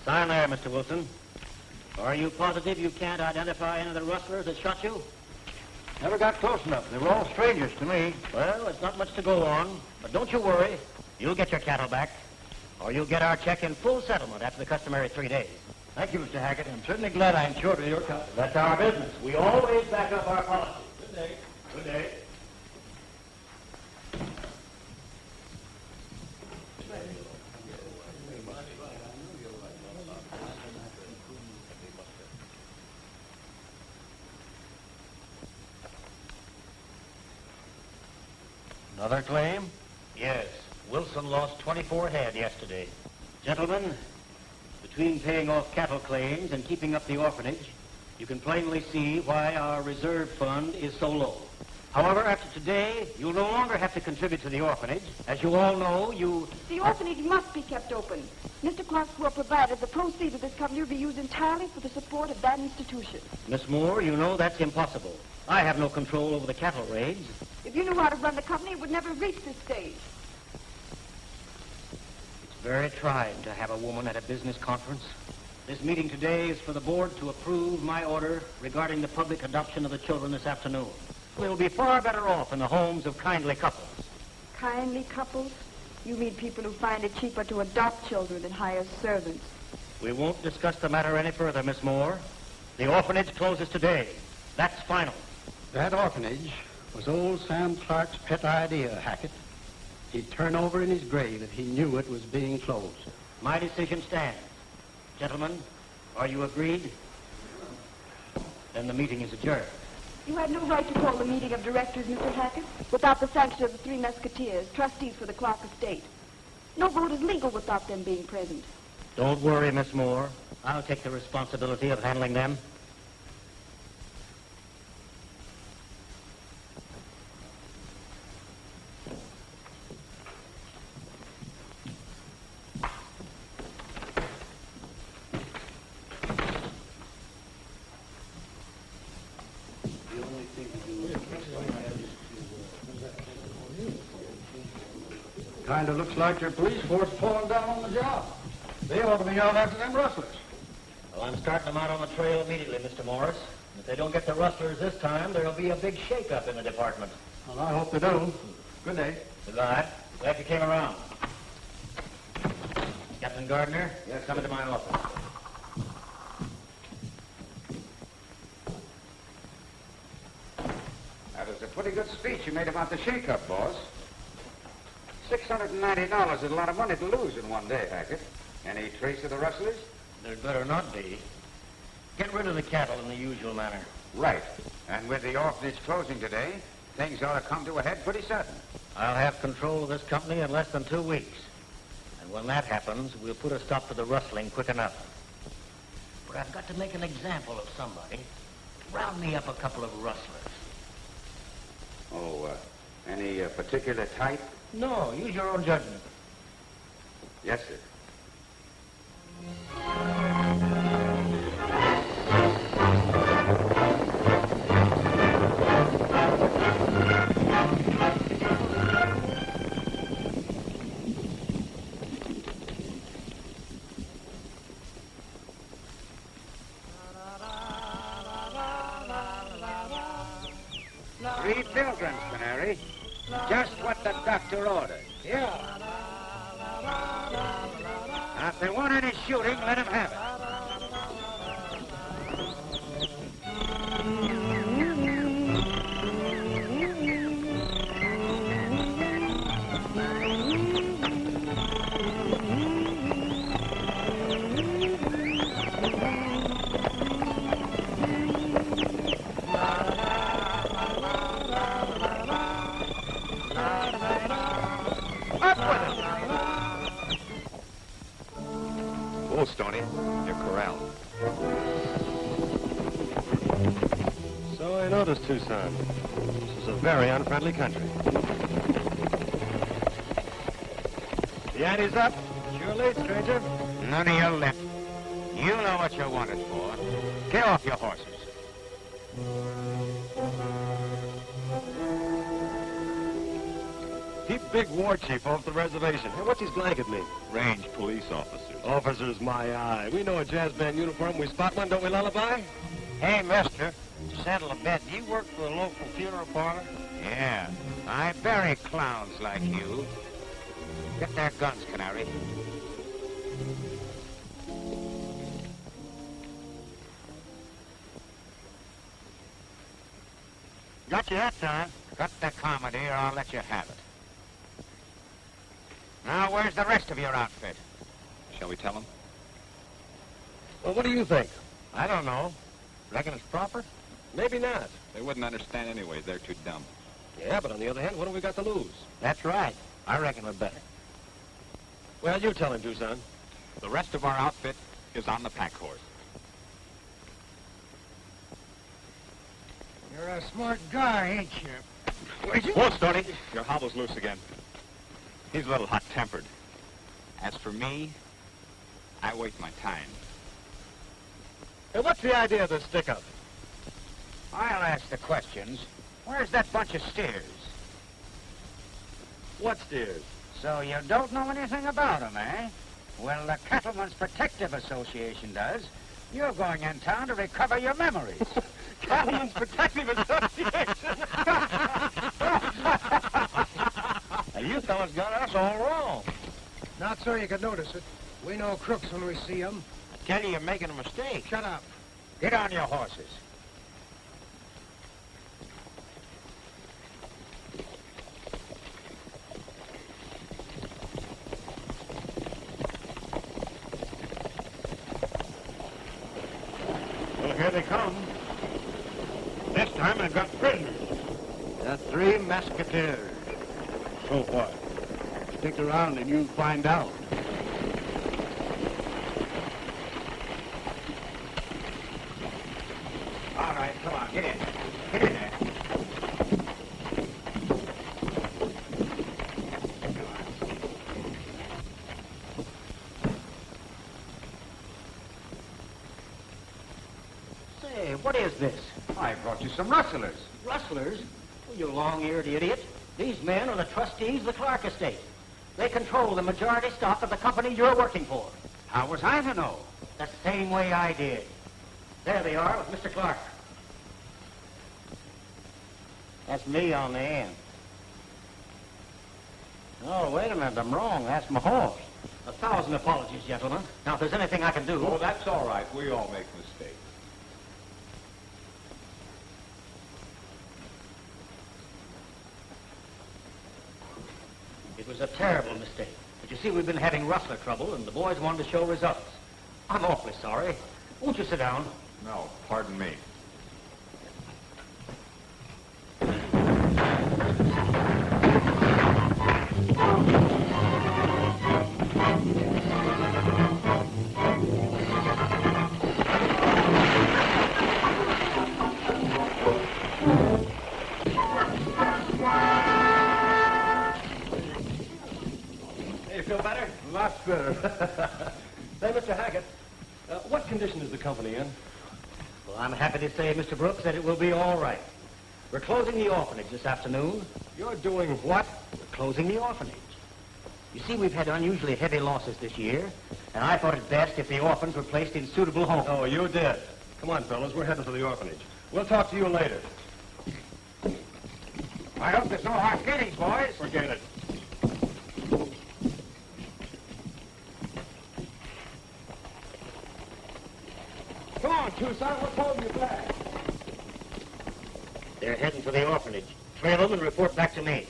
Sign there, Mr. Wilson. Are you positive you can't identify any of the rustlers that shot you? Never got close enough. They were all strangers to me. Well, it's not much to go on, but don't you worry. You'll get your cattle back, or you'll get our check in full settlement after the customary 3 days. Thank you, Mr. Hackett. I'm certainly glad I insured your company. That's our business. We always back up our policy. Good day. Good day. Another claim? Yes. Wilson lost 24 head yesterday. Gentlemen, between paying off cattle claims and keeping up the orphanage, you can plainly see why our reserve fund is so low. However, after today, you'll no longer have to contribute to the orphanage. As you all know, The orphanage must be kept open. Mr. Clark will provide the proceeds of this company will be used entirely for the support of that institution. Miss Moore, you know that's impossible. I have no control over the cattle raids. If you knew how to run the company, it would never reach this stage. It's very trying to have a woman at a business conference. This meeting today is for the board to approve my order regarding the public adoption of the children this afternoon. We'll be far better off in the homes of kindly couples. Kindly couples? You mean people who find it cheaper to adopt children than hire servants. We won't discuss the matter any further, Miss Moore. The orphanage closes today. That's final. That orphanage was old Sam Clark's pet idea, Hackett. He'd turn over in his grave if he knew it was being closed. My decision stands. Gentlemen, are you agreed? Then the meeting is adjourned. You had no right to call the meeting of directors, Mr. Hackett, without the sanction of the three Musketeers, trustees for the Clark estate. No vote is legal without them being present. Don't worry, Miss Moore. I'll take the responsibility of handling them. Kind of looks like your police force falling down on the job. They ought to be out after them rustlers. Well, I'm starting them out on the trail immediately, Mr. Morris. If they don't get the rustlers this time, there'll be a big shake-up in the department. Well, I hope they do. Good day. Goodbye. Glad you came around. Captain Gardner, Yes, come into my office. That was a pretty good speech you made about the shake-up, boss. $690 is a lot of money to lose in one day, Hackett. Any trace of the rustlers? There'd better not be. Get rid of the cattle in the usual manner. Right. And with the orphanage closing today, things ought to come to a head pretty sudden. I'll have control of this company in less than 2 weeks. And when that happens, we'll put a stop to the rustling quick enough. But I've got to make an example of somebody. Round me up a couple of rustlers. Oh, any particular type? No, use your own judgment. Yes, sir. Three pilgrims, Canary. Just what the doctor ordered. Yeah. Now, if they want any shooting, let them have it. Stoney, you're corralled. So I noticed, Tucson. This is a very unfriendly country. The ante's up. You're late, stranger. None of your lip. You know what you're wanted for. Get off your horses. Keep Big War Chief off the reservation. Hey, what's his blanket mean? Range police officers. Officers, my eye. We know a jazz band uniform. We spot one, don't we, Lullaby? Hey, mister, to settle a bet, do you work for a local funeral parlor? Yeah, I bury clowns like you. Get their guns, Canary. Got you that time. Cut the comedy or I'll let you have it. Now, where's the rest of your outfit? Shall we tell them? Well, what do you think? I don't know. Reckon it's proper? Maybe not. They wouldn't understand anyway. They're too dumb. Yeah, but on the other hand, what have we got to lose? That's right. I reckon we're better. Well, you tell him, Tucson. The rest of our outfit is on the pack horse. You're a smart guy, ain't you? Hold, Stoney. Your hobble's loose again. He's a little hot-tempered. As for me, I wait my time. Hey, what's the idea of this stick-up? I'll ask the questions. Where's that bunch of steers? What steers? So you don't know anything about them, eh? Well, the Cattleman's Protective Association does. You're going in town to recover your memories. Cattleman's Protective Association. You fellas got us all wrong. Not so you could notice it. We know crooks when we see them. I tell you, you're making a mistake. Shut up. Get on your horses. Well, here they come. This time I've got prisoners. The three musketeers. So what? Stick around and you'll find out. All right, come on, get in. Get in there. Say, what is this? I brought you some rustlers. Rustlers? Oh, you long-eared idiot. These men are the trustees of the Clark estate. They control the majority stock of the company you're working for. How was I to know? The same way I did. There they are with Mr. Clark. That's me on the end. Oh, wait a minute, I'm wrong. That's my horse. 1,000 apologies, gentlemen. Now, if there's anything I can do... Oh, that's all right. We all make mistakes. It was a terrible mistake. But you see, we've been having rustler trouble, and the boys wanted to show results. I'm awfully sorry. Won't you sit down? No, pardon me. Hey, you feel better? Lots better. Hey, Mr. Hackett, what condition is the company in? Well, I'm happy to say, Mr. Brooks, that it will be all right. We're closing the orphanage this afternoon. You're doing what? We're closing the orphanage. You see, we've had unusually heavy losses this year, and I thought it best if the orphans were placed in suitable homes. Oh, you did. Come on, fellas, we're heading for the orphanage. We'll talk to you later. I hope there's no hard feelings, boys. Forget it. Come on, Tucson, what's holding you back? They're heading for the orphanage. Trail them and report back to me.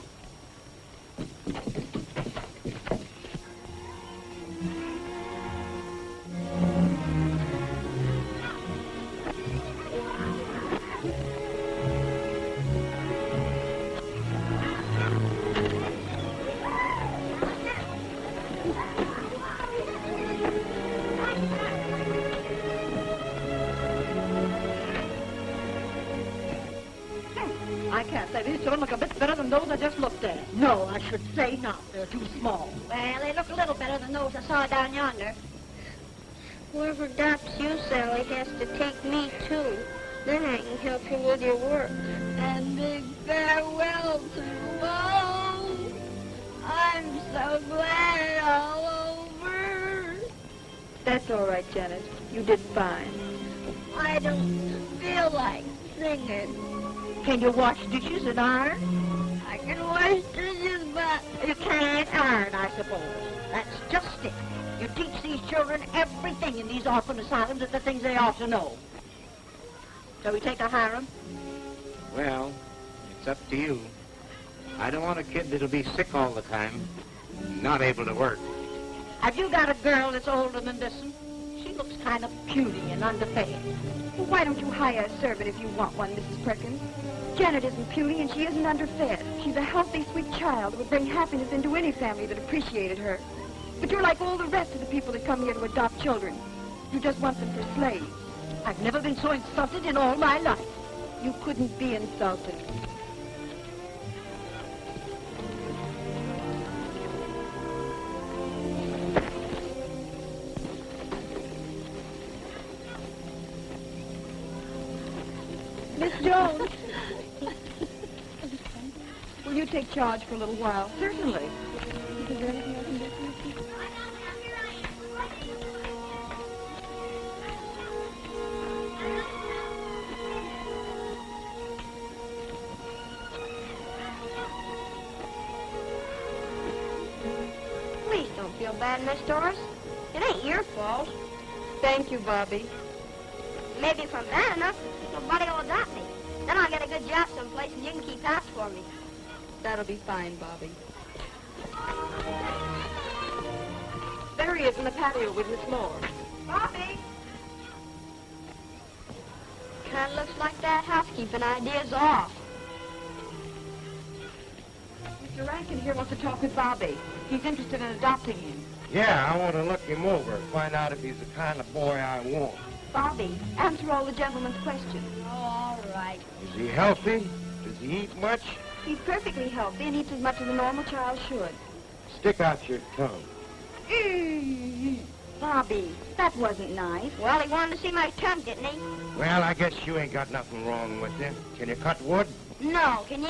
I can't say these children look a bit better than those I just looked at. No, I should say not. They're too small. Well, they look a little better than those I saw down yonder. Whoever adopts you, Sally, has to take me, too. Then I can help you with your work. And big farewell to you all. I'm so glad it's all over. That's all right, Janet. You did fine. I don't feel like singing. Can you wash dishes and iron? I can wash dishes, but You can't iron, I suppose. That's just it. You teach these children everything in these orphan asylums that the things they ought to know. Shall we take a harem? Well, it's up to you. I don't want a kid that'll be sick all the time, not able to work. Have you got a girl that's older than this one? She looks kind of puny and underfed. Well, why don't you hire a servant if you want one, Mrs. Perkins? Janet isn't puny and she isn't underfed. She's a healthy, sweet child who would bring happiness into any family that appreciated her. But you're like all the rest of the people that come here to adopt children. You just want them for slaves. I've never been so insulted in all my life. You couldn't be insulted. Miss Jones. Will you take charge for a little while? Certainly. Is there anything I can do for you? please don't feel bad, Miss Doris. It ain't your fault. Thank you, Bobby. Maybe if I'm bad enough, nobody will adopt me. Then I'll get a good job someplace and you can keep house for me. That'll be fine, Bobby. There he is in the patio with Miss Moore. Bobby! Kind of looks like that housekeeping idea's off. Mr. Rankin here wants to talk with Bobby. He's interested in adopting him. Yeah, I want to look him over, find out if he's the kind of boy I want. Bobby, answer all the gentleman's questions. Oh, all right. Is he healthy? Does he eat much? He's perfectly healthy and eats as much as a normal child should. Stick out your tongue. Bobby, that wasn't nice. Well, he wanted to see my tongue, didn't he? Well, I guess you ain't got nothing wrong with you. Can you cut wood? No, can you?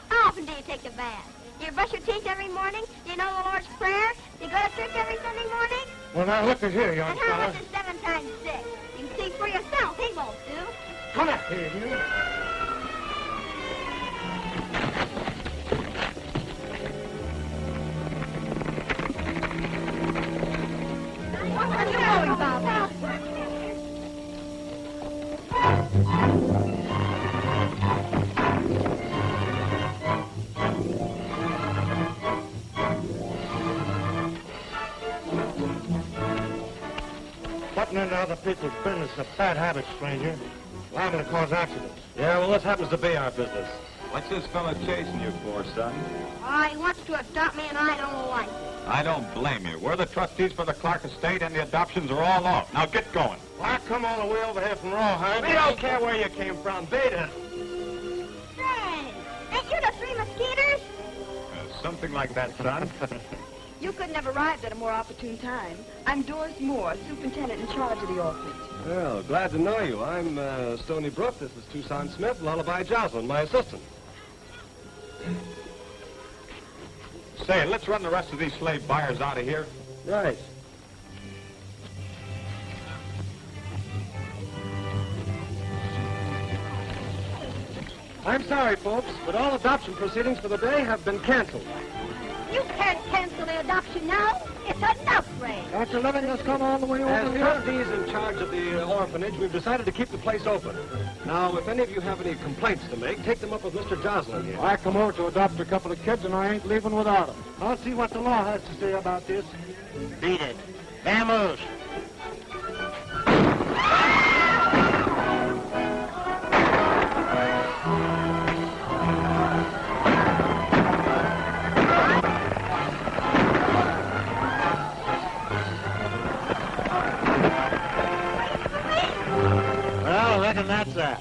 How often do you take a bath? Do you brush your teeth every morning? Do you know the Lord's Prayer? Do you go to church every Sunday morning? Well, now, look at here, young And how fella. much is 7 times 6? You can see for yourself. He won't do. Come up here, you. Where are you going, Bobby? Butting into other people's business is a bad habit, stranger. Liable to cause accidents. Yeah, well, this happens to be our business. What's this fella chasing you for, son? He wants to adopt me and I don't like it. I don't blame you. We're the trustees for the Clark estate, and the adoptions are all off. Now get going. Well, I come all the way over here from Rawhide. We don't care where you came from. Beat it. Say, ain't you the Three Mosquitoes? Something like that, son. You couldn't have arrived at a more opportune time. I'm Doris Moore, superintendent in charge of the orphanage. Well, glad to know you. I'm Stony Brook. This is Tucson Smith, Lullaby Jocelyn, my assistant. Say, let's run the rest of these slave buyers out of here. Right. I'm sorry, folks, but all adoption proceedings for the day have been canceled. You can't cancel the adoption now. It's an outrage. Aren't you letting us come all the way As over here? trustees in charge of the orphanage, we've decided to keep the place open. Now, if any of you have any complaints to make, take them up with Mr. Jocelyn here. I come over to adopt a couple of kids, and I ain't leaving without them. I'll see what the law has to say about this. Beat it. Vamoose. Well, I reckon that's that.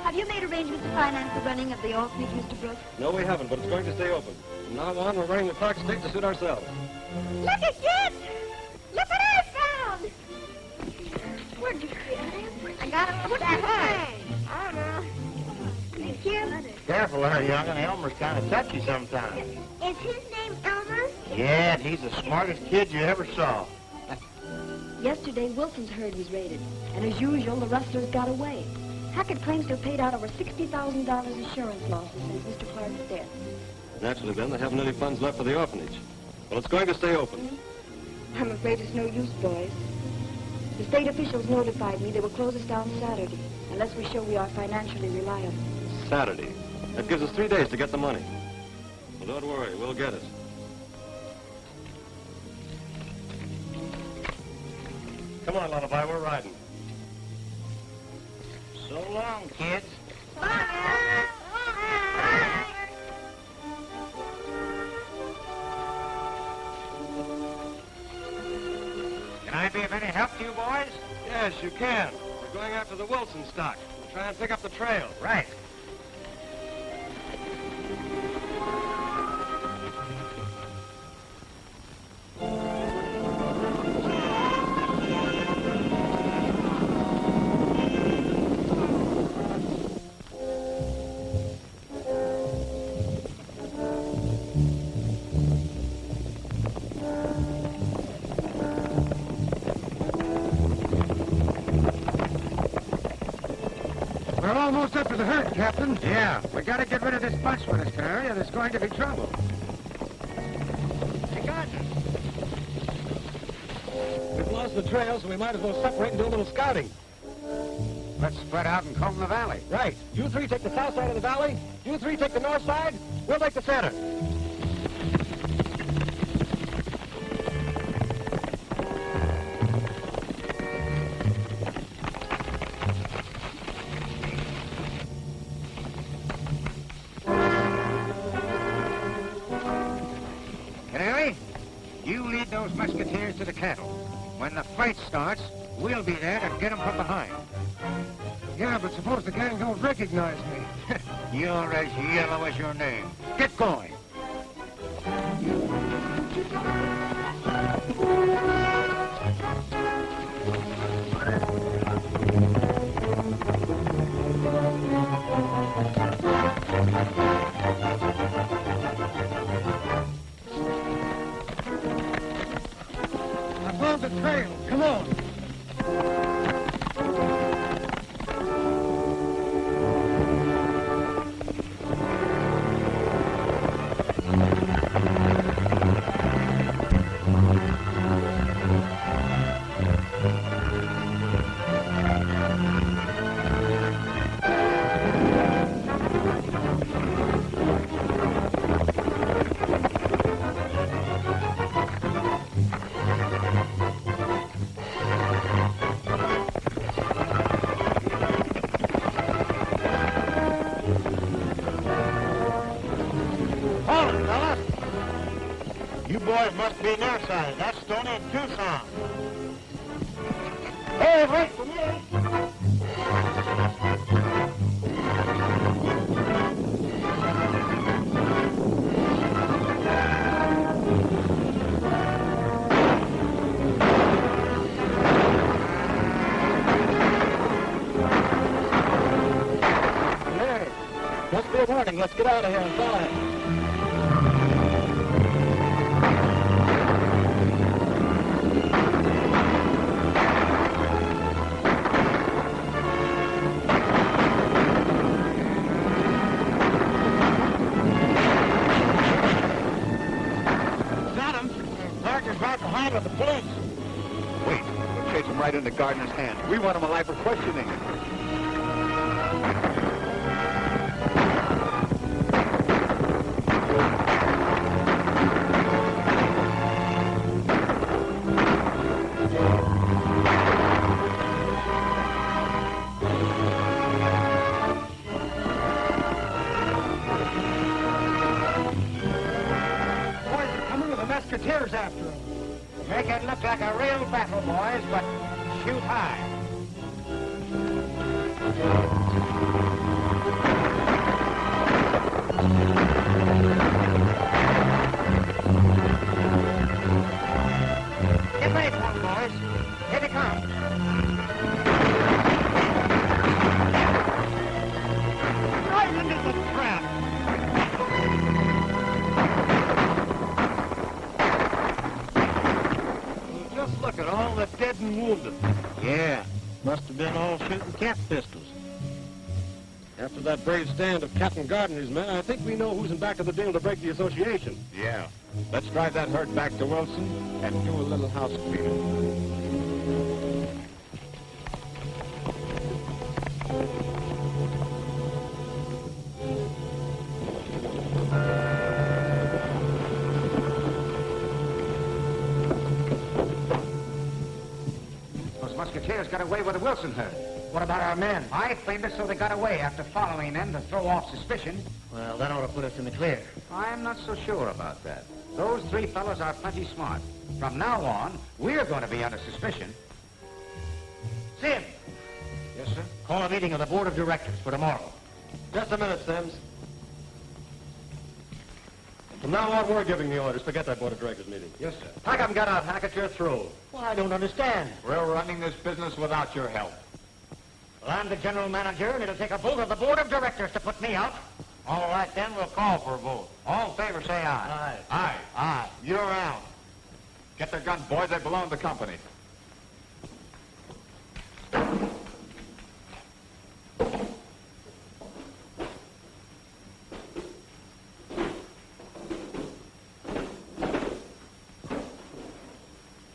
Have you made arrangements to finance the running of the orphanage, Mr. Brooks? No, we haven't, but it's going to stay open. From now on, we're running the Clark estate to suit ourselves. Look at this! Look what I found! Where'd you get it? I got it off that high. I don't know. Thank you. Careful there, young'un. Elmer's kind of touchy sometimes. Is his name Elmer? Yeah, and he's the smartest kid you ever saw. Yesterday, Wilson's herd was raided, and as usual, the rustlers got away. Hackett claims to have paid out over $60,000 insurance losses since Mr. Clark's death. Naturally, then, they haven't any funds left for the orphanage. Well, it's going to stay open. I'm afraid it's no use, boys. The state officials notified me they will close us down Saturday, unless we show we are financially reliable. Saturday. That gives us 3 days to get the money. Well, don't worry, we'll get it. Come on, Lullaby, we're riding. So long, kids. Can I be of any help to you boys? Yes, you can. We're going after the Wilson stock. We'll try and pick up the trail. Right. We're almost up to the herd, Captain. Yeah, we gotta get rid of this bunch with us, Terry, or there's going to be trouble. Hey, Gardner. We've lost the trail, so we might as well separate and do a little scouting. Let's spread out and comb the valley. Right. You three take the south side of the valley. You three take the north side. We'll take the center. Canary, you lead those musketeers to the cattle. When the fight starts, we'll be there to get them from behind. Yeah, but suppose the gang don't recognize me. You're as yellow as your name. Get going. I found the trail. Come on. Boys must be near side. That's Stony and Tucson. Hey, wait for me. Hey, must be a warning. Let's get out of here and follow it. With the police. Wait, we'll chase him right into Gardner's hand. We want him alive for questioning. Boys are coming with the musketeers after them. Make it look like a real battle, boys, but shoot high. Get ready for them, boys. Here they come. Right into the trap. After that brave stand of Captain Gard and his men, I think we know who's in back of the deal to break the association. Yeah. Let's drive that herd back to Wilson and do a little house cleaning. Those musketeers got away with the Wilson herd. What about our men? I claimed it so they got away after following them to throw off suspicion. Well, that ought to put us in the clear. I'm not so sure about that. Those three fellows are plenty smart. From now on, we're going to be under suspicion. Sim! Yes, sir? Call a meeting of the board of directors for tomorrow. Just a minute, Sims. From now on, we're giving the orders. Forget that board of directors meeting. Yes, sir. Pack up and get out, Hackett. You're through. Well, I don't understand. We're running this business without your help. Well, I'm the general manager, and it'll take a vote of the board of directors to put me out. All right, then, we'll call for a vote. All in favor, say aye. Aye. Aye. Aye. You're out. Get their guns, boys. They belong to the company.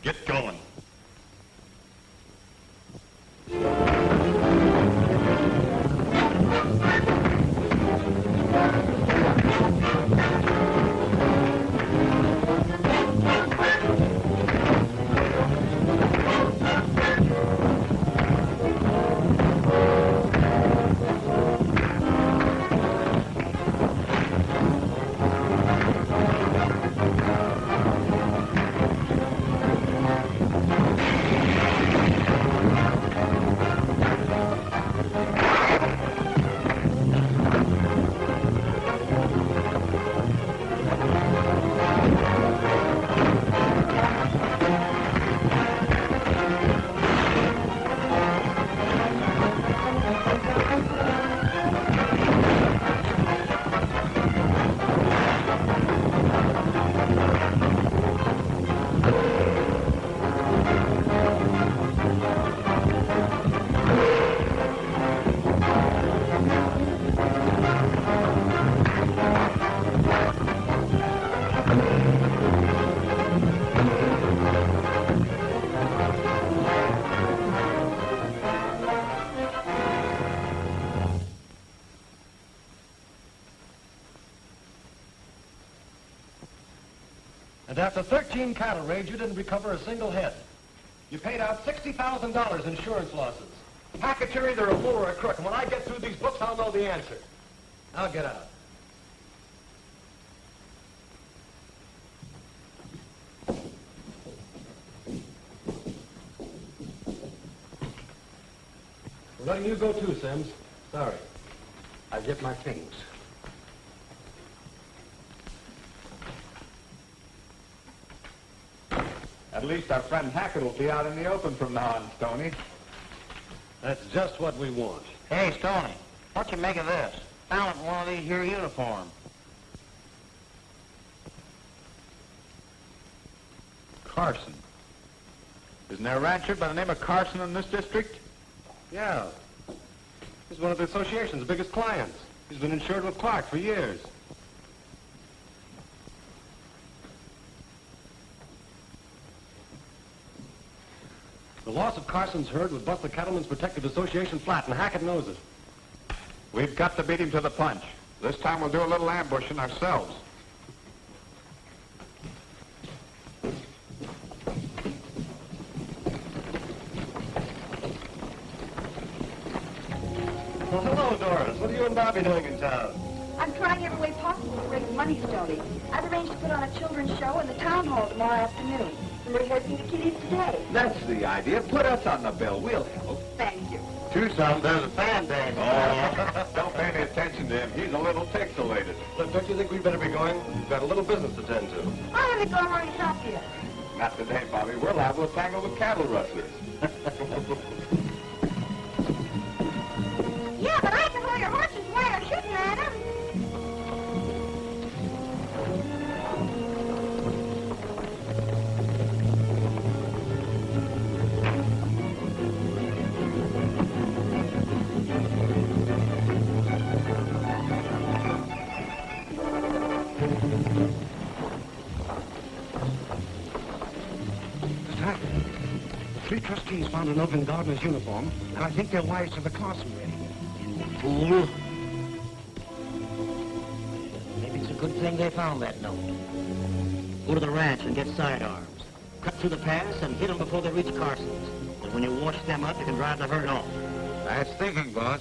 Get going. And after 13 cattle raids, you didn't recover a single head. You paid out $60,000 insurance losses. Hackett, you're either a fool or a crook, and when I get through these books, I'll know the answer. Now get out. We're letting you go too, Sims. Sorry. I get my things. At least our friend Hackett will be out in the open from now on, Stoney. That's just what we want. Hey, Stoney, what you make of this? Found it in one of these here uniforms. Carson. Isn't there a rancher by the name of Carson in this district? Yeah. He's one of the association's biggest clients. He's been insured with Clark for years. The loss of Carson's herd would bust the Cattleman's Protective Association flat, and Hackett knows it. We've got to beat him to the punch. This time we'll do a little ambushing ourselves. Well, hello, Doris. What are you and Bobby doing in town? I'm trying every way possible to raise money, Stoney. I've arranged to put on a children's show in the town hall tomorrow afternoon. We're rehearsing the kiddies today. That's the idea. Put us on the bill. We'll help. Thank you. Tucson does a fan dance. Oh, don't pay any attention to him. He's a little pixelated. Look, don't you think we'd better be going? We've got a little business to tend to. I haven't gone where he's up yet. Not today, Bobby. We're liable to tangle with cattle rustlers. Yeah, but I can hold your horses while you're shooting at them. found an open gardener's uniform, and I think they're wise to the Carson raiding. You fool. Maybe it's a good thing they found that note. Go to the ranch and get sidearms. Cut through the pass and hit them before they reach Carson's. And when you wash them up, you can drive the herd off. That's thinking, boss.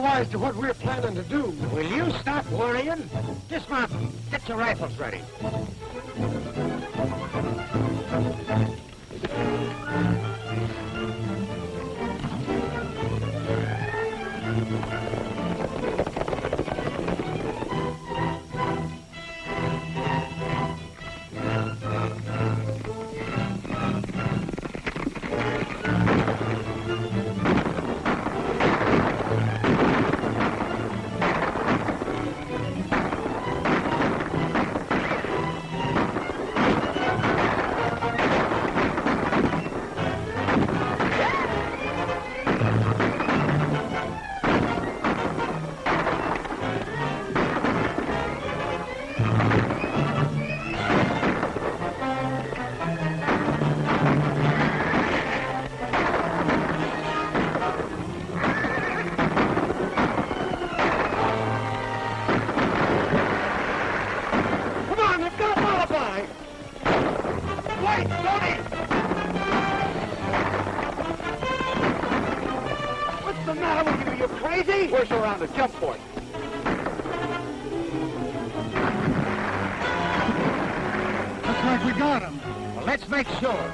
As to what we're planning to do. Will you stop worrying? Dismount. Get your rifles ready. Push around the jump point. Looks like we got him. Well, let's make sure.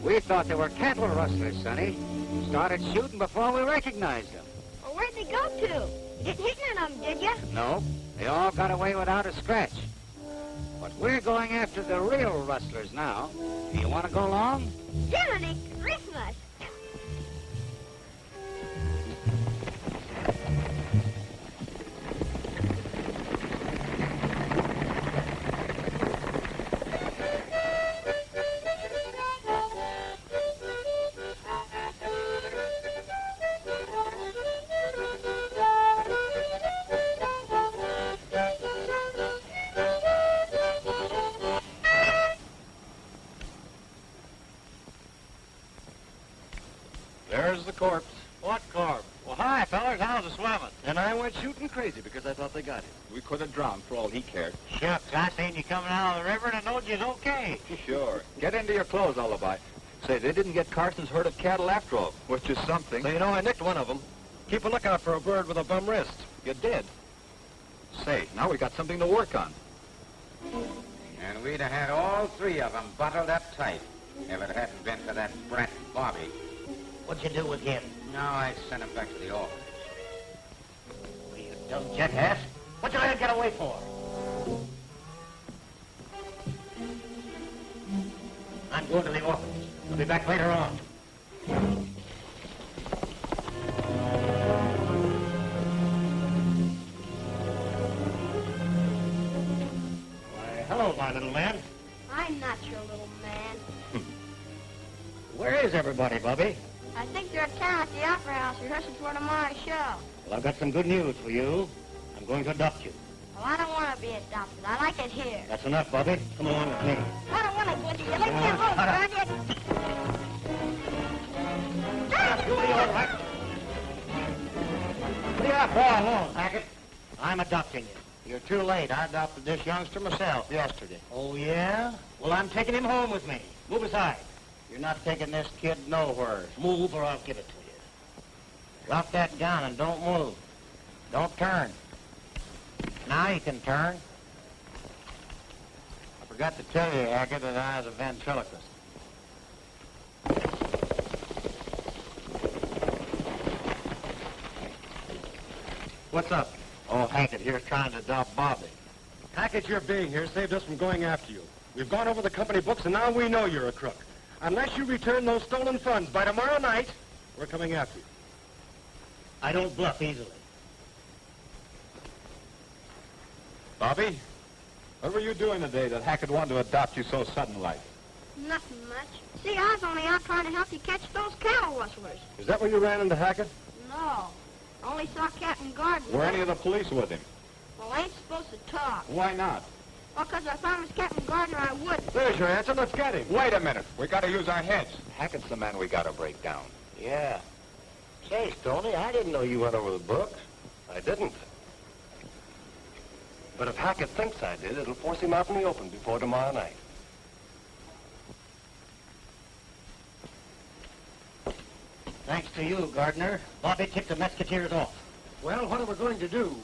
We thought they were cattle rustlers, Sonny. Started shooting before we recognized them. Well, where'd they go to? You didn't hit none of them, did you? No, they all got away without a scratch. But we're going after the real rustlers now. Do you want to go along? Jiminy Christmas! There's the corpse. What corpse? Well, hi, fellas. How's it swimming? And I went shooting crazy because I thought they got him. We could have drowned for all he cared. Shucks, I seen you coming out of the river and I knowed you was okay. Sure. Get into your clothes, Alibi. Say, they didn't get Carson's herd of cattle after all, which is something. So, you know, I nicked one of them. Keep a lookout for a bird with a bum wrist. You did. Say, now we got something to work on. And we'd have had all three of them bottled up tight if it hadn't been for that brat Bobby. What'd you do with him? No, I sent him back to the orphanage. Well, you dumb jackass. What'd you let him get away for? I'm going to the orphanage. I'll be back later on. Why, hello, my little man. I'm not your little man. Where is everybody, Bubby? I think they're at town at the Opera House rehearsing for tomorrow's show. Well, I've got some good news for you. I'm going to adopt you. Well, I don't want to be adopted. I like it here. That's enough, Bubby. Come along with me. I don't want to go with you. Let me alone, darn it. You'll be all right. Leave that boy alone, Hackett. I'm adopting you. You're too late. I adopted this youngster myself yesterday. Oh, yeah? Well, I'm taking him home with me. Move aside. You're not taking this kid nowhere. Move or I'll give it to you. Drop that gun and don't move. Don't turn. Now you can turn. I forgot to tell you, Hackett, that I was a ventriloquist. What's up? Oh, Hackett here's trying to dump Bobby. Hackett, your being here saved us from going after you. We've gone over the company books, and now we know you're a crook. Unless you return those stolen funds by tomorrow night, we're coming after you. I don't bluff easily. Bobby, what were you doing today that Hackett wanted to adopt you so sudden-like? Nothing much. See, I was only out trying to help you catch those cattle rustlers. Is that where you ran into Hackett? No. Only saw Captain Gardner. Were any of the police with him? Well, I ain't supposed to talk. Why not? Well, 'cause if I was Captain Gardner, I wouldn't. There's your answer. Let's get him. Wait a minute. We got to use our heads. Hackett's the man we got to break down. Yeah. Say, Stoney, I didn't know you went over the books. I didn't. But if Hackett thinks I did, it'll force him out in the open before tomorrow night. Thanks to you, Gardner, Bobby tipped the Musketeers off. Well, what are we going to do?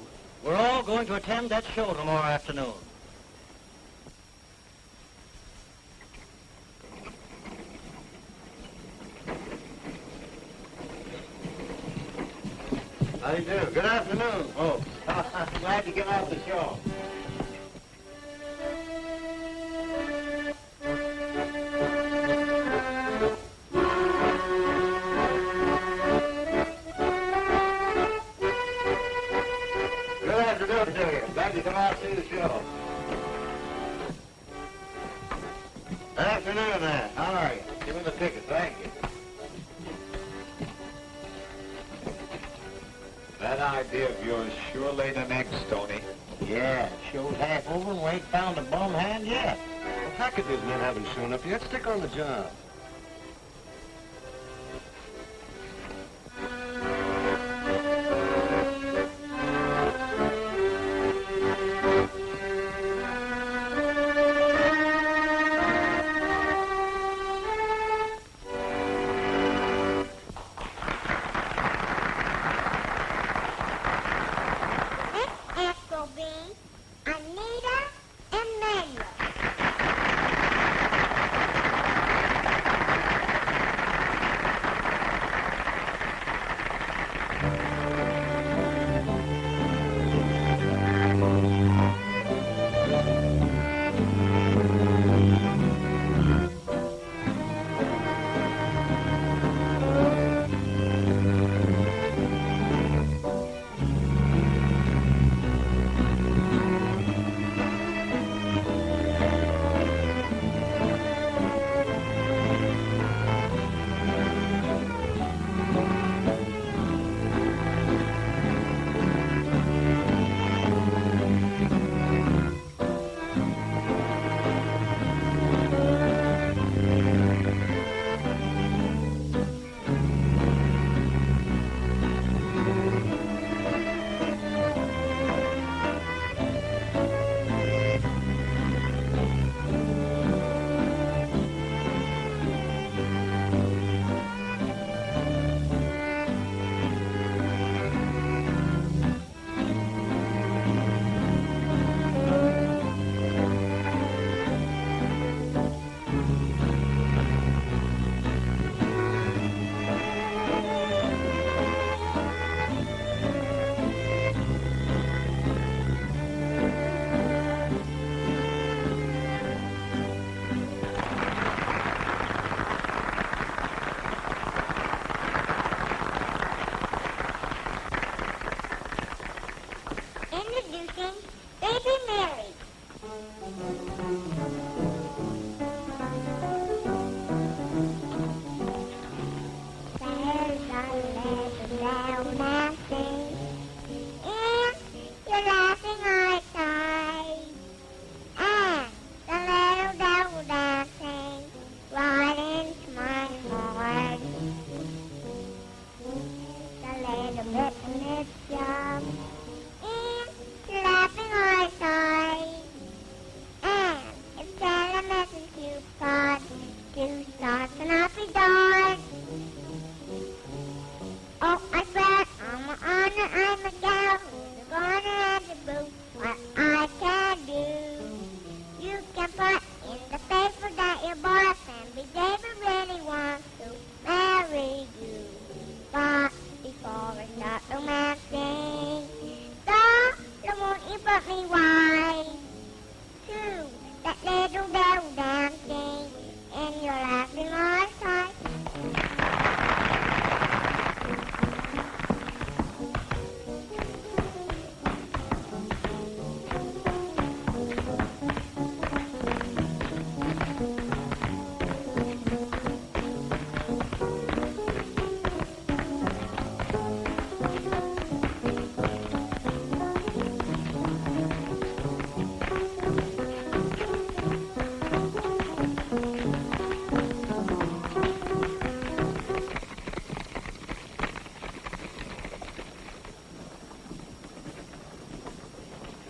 We're all going to attend that show tomorrow afternoon. How do you do? Good afternoon, folks. I'm glad to get off the show. Good afternoon to you. Glad you come out to see the show. Good afternoon, man. How are you? Give me the ticket. Thank you. That idea of yours sure laid an egg, Stoney. Yeah, show's half over and we ain't found a bum hand yet. Well, Hackett and his men haven't shown up yet. Stick on the job.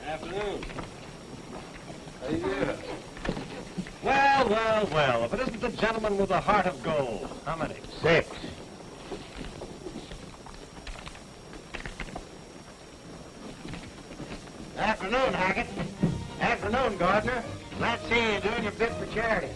Afternoon. How you doing? Well, well, well. If it isn't the gentleman with the heart of gold. How many? 6. Afternoon, Hackett. Afternoon, Gardner. Glad to see you doing your bit for charity.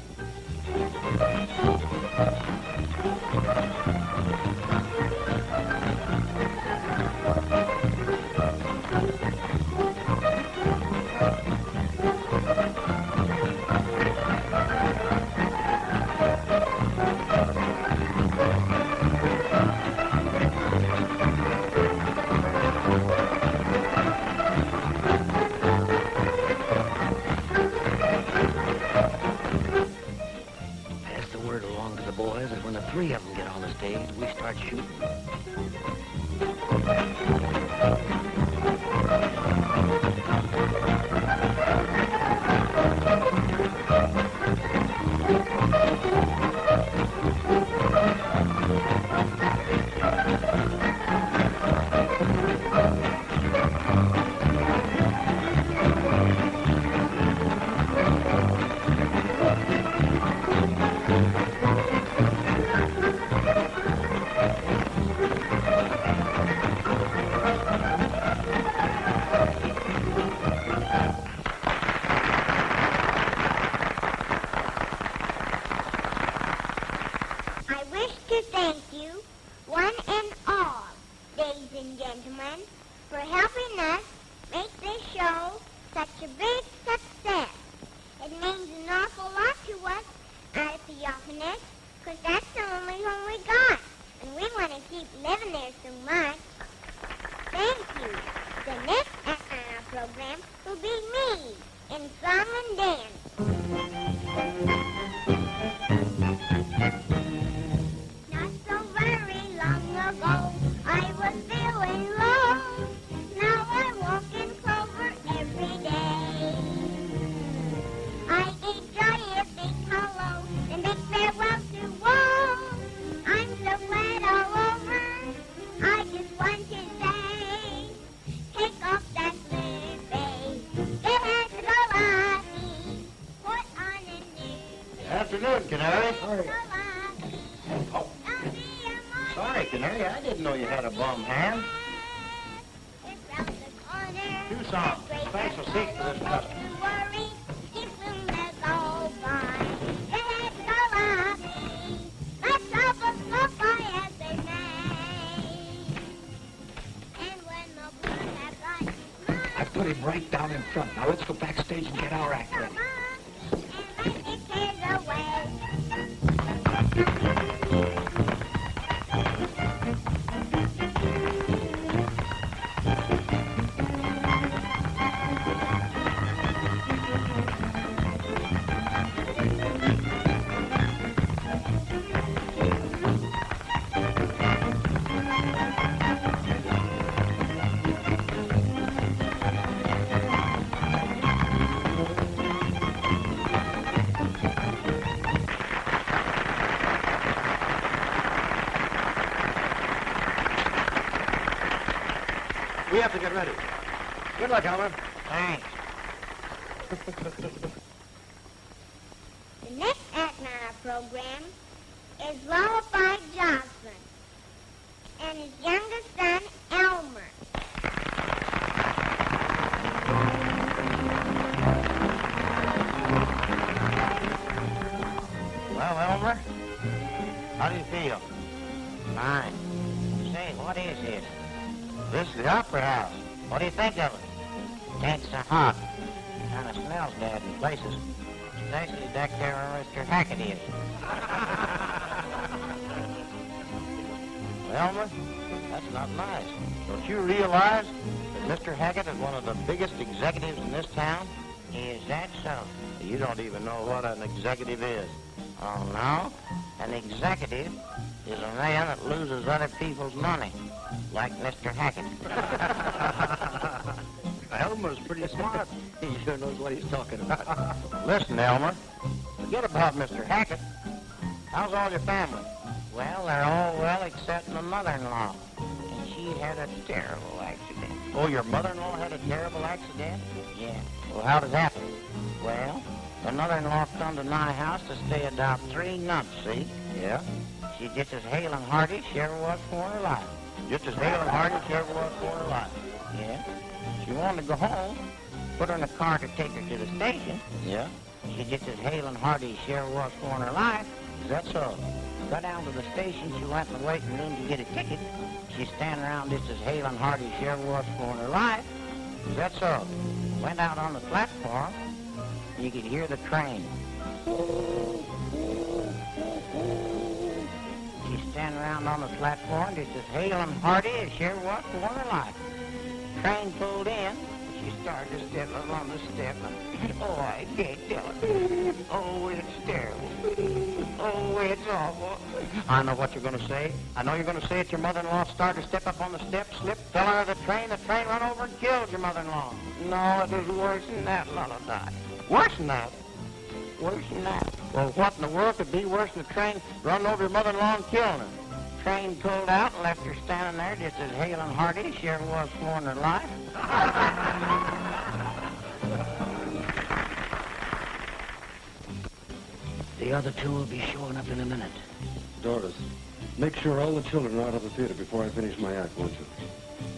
When the 3 of them get on the stage, we start shooting. Afternoon, Canary. Oh. Sorry, Canary. I didn't know you had a bum hand. 2 songs. Special seat for this brother. I put him right down in front. Now let's go backstage and get our act ready. We have to get ready. Good luck, Elmer. Thanks. The next act in our program is Lullaby Johnson and his youngest son, Elmer. Well, Elmer, how do you feel? Fine. Say, what is this? This is the Opera House. What do you think of it? It's so hot. Kind of smells bad in places. Especially back there where Mr. Hackett is. Well, Elmer, that's not nice. Don't you realize that Mr. Hackett is one of the biggest executives in this town? Is that so? You don't even know what an executive is. Oh, no? An executive is a man that loses other people's money, like Mr. Hackett. Elmer's pretty smart. He sure knows what he's talking about. Listen, Elmer, forget about Mr. Hackett. How's all your family? Well, they're all well except my mother-in-law. And she had a terrible accident. Oh, your mother-in-law had a terrible accident? Yeah. Well, how did it happen? Well, the mother-in-law come to my house to stay about 3 months, see? Yeah. She's just as hale and hearty as she ever was for her life. Just as hale and hearty as she ever was for her life. Yeah. She wanted to go home, put her in a car to take her to the station. Yeah. She's just as hale and hearty as she ever was for her life. Is that so? Got down to the station, she went in the waiting room to get a ticket. She's standing around just as hale and hearty as she ever was for her life. Is that so? Went out on the platform, you could hear the train. She's standing around on the platform just as hale and hearty as she ever was for her life. Train pulled in. She started to step up on the step. Oh, I can't tell it. Oh, it's terrible. Oh, it's awful. I know what you're going to say. I know you're going to say it's your mother-in-law started to step up on the step, slipped, fell under the train ran over and killed your mother-in-law. No, it was worse than that, lullaby. Worse than that? Worse than that? Well, what in the world could be worse than a train running over your mother-in-law and killing her? Train pulled out and left her standing there just as hale and hearty as she ever was for in her life. The other two will be showing up in a minute. Doris, make sure all the children are out of the theater before I finish my act, won't you?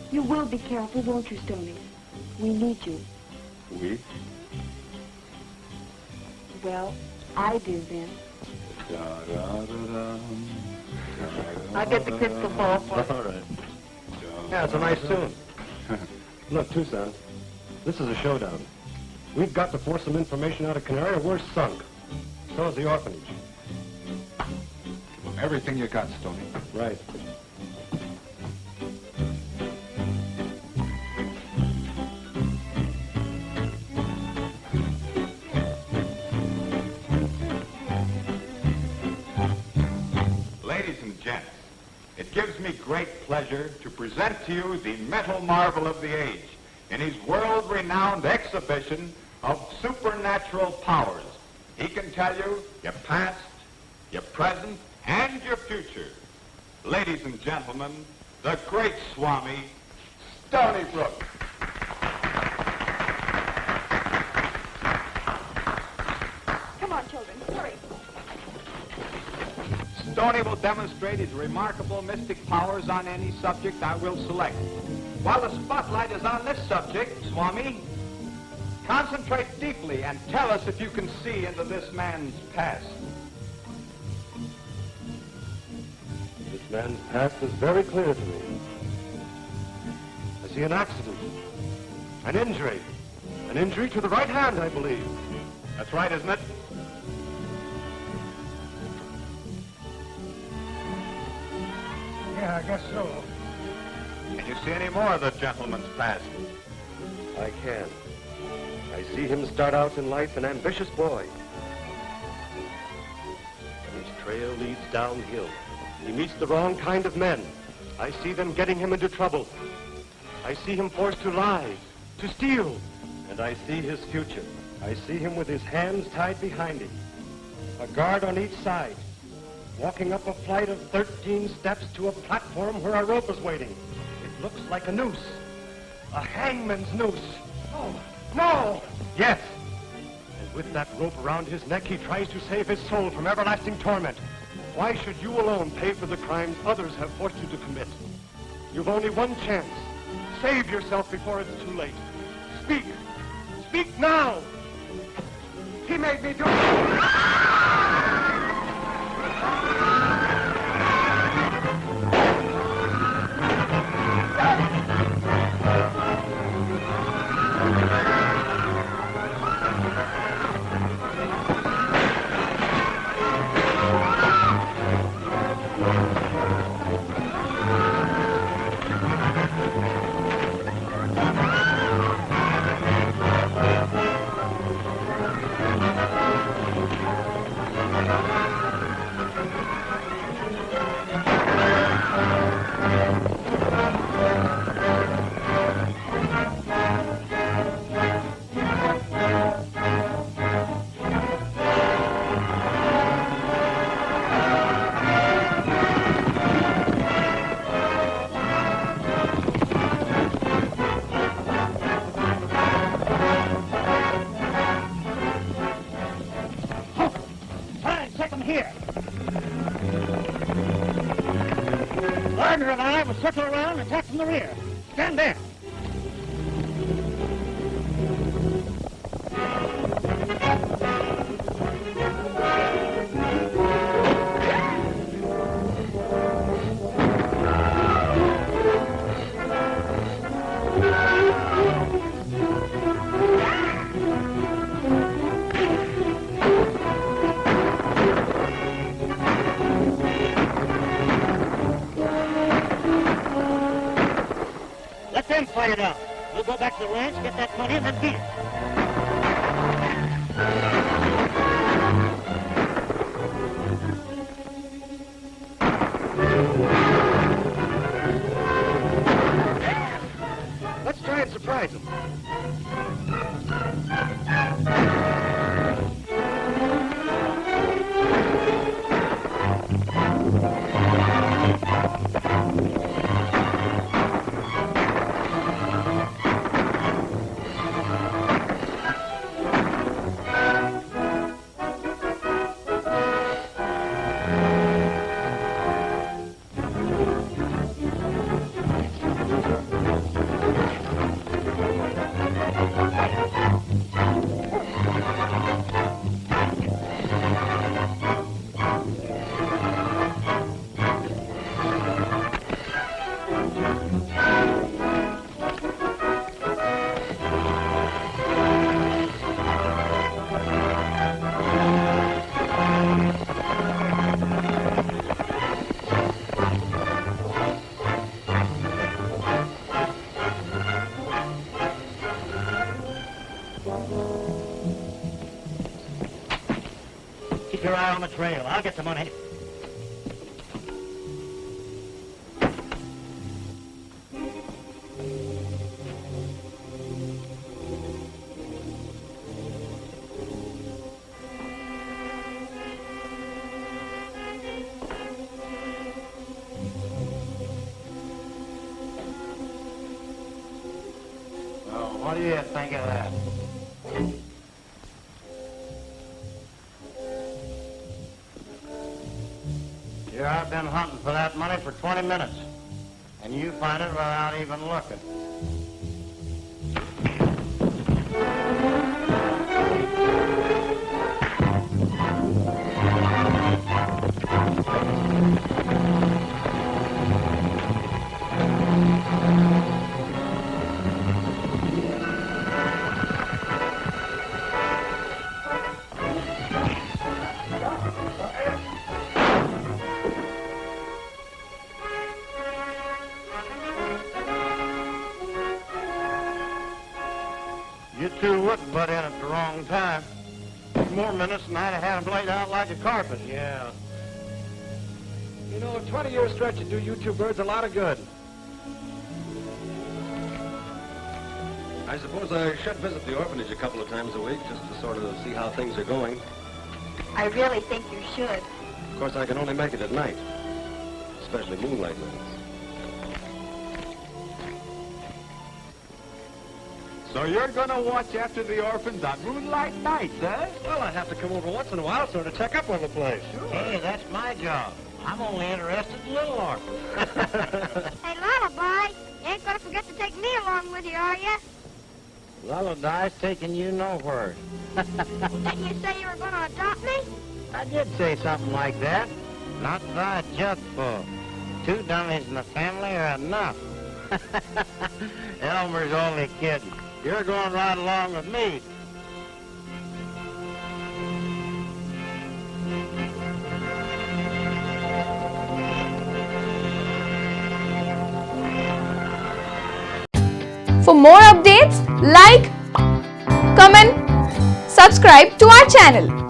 You will be careful, won't you, Stoney? We need you. We? Well, I do then. Da-da-da-dum. I'll get the crystal ball for you. All right. Yeah, it's a nice tune. Look, Tucson, this is a showdown. We've got to force some information out of Canary or we're sunk. So is the orphanage. Everything you got, Stoney. Right. Ladies and gents, it gives me great pleasure to present to you the metal marvel of the age in his world-renowned exhibition of supernatural powers. He can tell you your past, your present, and your future. Ladies and gentlemen, the great Swami, Stony Brook. Come on, children, hurry. Stoney will demonstrate his remarkable mystic powers on any subject I will select. While the spotlight is on this subject, Swami, concentrate deeply and tell us if you can see into this man's past. This man's past is very clear to me. I see an accident, an injury to the right hand, I believe. That's right, isn't it? Yeah, I guess so. Can you see any more of the gentleman's past? I can. I see him start out in life an ambitious boy. His trail leads downhill. He meets the wrong kind of men. I see them getting him into trouble. I see him forced to lie, to steal. And I see his future. I see him with his hands tied behind him. A guard on each side. Walking up a flight of 13 steps to a platform where a rope is waiting. It looks like a noose. A hangman's noose. Oh, no! Yes. And with that rope around his neck, he tries to save his soul from everlasting torment. Why should you alone pay for the crimes others have forced you to commit? You've only one chance. Save yourself before it's too late. Speak. Speak now. He made me do it. and I will circle around and attack from the rear. Stand there. Let them fight it out. We'll go back to the ranch, get that money, and then beat it. Let's try and surprise them. Keep your eye on the trail. I'll get the money. Well, what do you think of that? Here I've been hunting for that money for 20 minutes, and you find it without even looking. You two wouldn't butt in at the wrong time. More minutes than I'd have had them laid out like a carpet. Yeah. You know, a 20-year stretch would do you two birds a lot of good. I suppose I should visit the orphanage a couple of times a week just to sort of see how things are going. I really think you should. Of course, I can only make it at night, especially moonlight nights. So you're going to watch after the orphans on moonlight nights, eh? Well, I have to come over once in a while sort of check up on the place. Sure. Hey, that's my job. I'm only interested in little orphans. Hey, Lullaby, you ain't gonna forget to take me along with you, are you? Lullaby's taking you nowhere. Didn't you say you were gonna adopt me? I did say something like that. Not by a jugful. 2 dummies in the family are enough. Elmer's only kidding. You're going right along with me. For more updates, like, comment, subscribe to our channel.